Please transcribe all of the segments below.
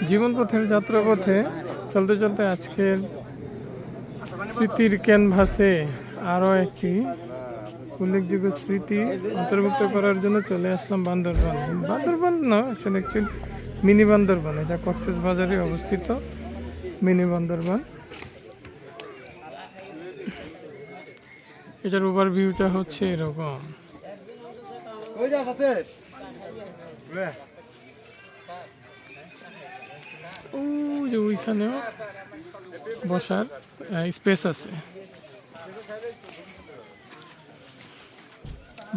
জীবন পথের যাত্রাপথে চলতে চলতে আজকের স্মৃতির ক্যানভাসে আরও একটি উল্লেখযোগ্য স্মৃতি অন্তর্ভুক্ত করার জন্য চলে আসলাম বান্দরবান। বান্দরবান না, আসলে অ্যাকচুয়ালি মিনি বান্দরবান। এটা কক্সবাজারে অবস্থিত মিনি বান্দরবান। এটার ওভারভিউটা হচ্ছে এরকম। যে ওইখানেও বসার স্পেস আছে।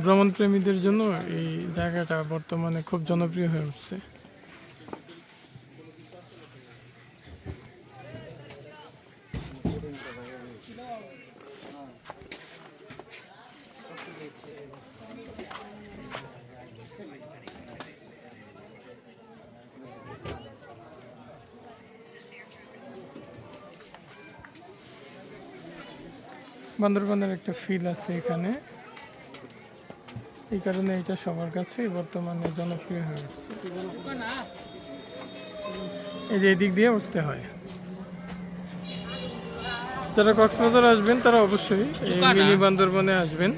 ভ্রমণপ্রেমীদের জন্য এই জায়গাটা বর্তমানে খুব জনপ্রিয় হয়ে উঠছে। বান্দরবানের একটা ফিল আছে এখানে, এই কারণে এটা সবার কাছে বর্তমানে জনপ্রিয় হয়ে উঠছে। এই যে এদিক দিয়ে উঠতে হয়। যারা কক্সবাজার আসবেন তারা অবশ্যই এই মিনি বান্দরবানে আসবেন।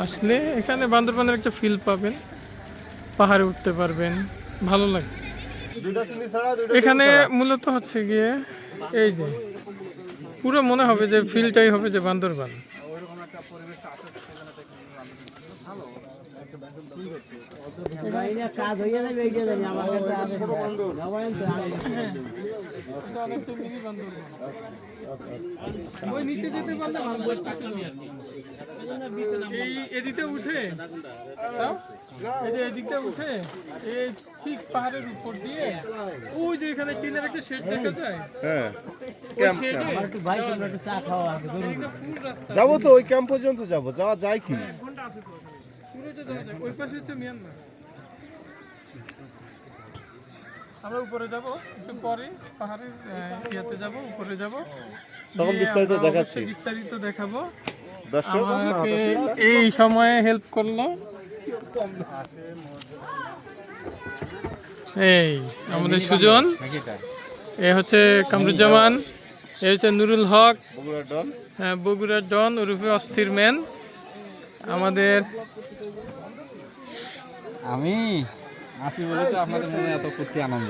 আসলে এখানে বান্দরবানের একটা ফিল পাবেন, পাহাড়ে উঠতে পারবেন, ভালো লাগবে। এখানে মূলত হচ্ছে গিয়ে এই যে পুরো মনে হবে যে ফিলটাই হবে যে বান্দরবান। এই এদিকে উঠে এদিকটা উঠে এই ঠিক পাহাড়ের উপর দিয়ে ওই যে এখানে টিনের একটা শেড দেখা যায়। হ্যাঁ, রাস্তা যাবো তো ওই ক্যাম্প পর্যন্ত যাবো, যাওয়া যায় কি? পুরোটা যাওয়া যায়। ওই পাশে হচ্ছে মিয়ানমার। আমরা উপরে যাব একটু পরে, পাহাড়ের ইয়াতে যাব, উপরে যাব, তখন বিস্তারিত দেখাচ্ছি, বিস্তারিত দেখাবো। দর্শক আমাকে এই সময়ে হেল্প করলো এই আমাদের সুজন, এ হচ্ছে কামরুজ্জামান, এ হচ্ছে নুরুল হক, হ্যাঁ বগুড়ার ডন ওরফে অস্থির ম্যান। আমাদের আমি আসি বলে তো আপনাদের মনে এত ফুর্তি আনন্দ।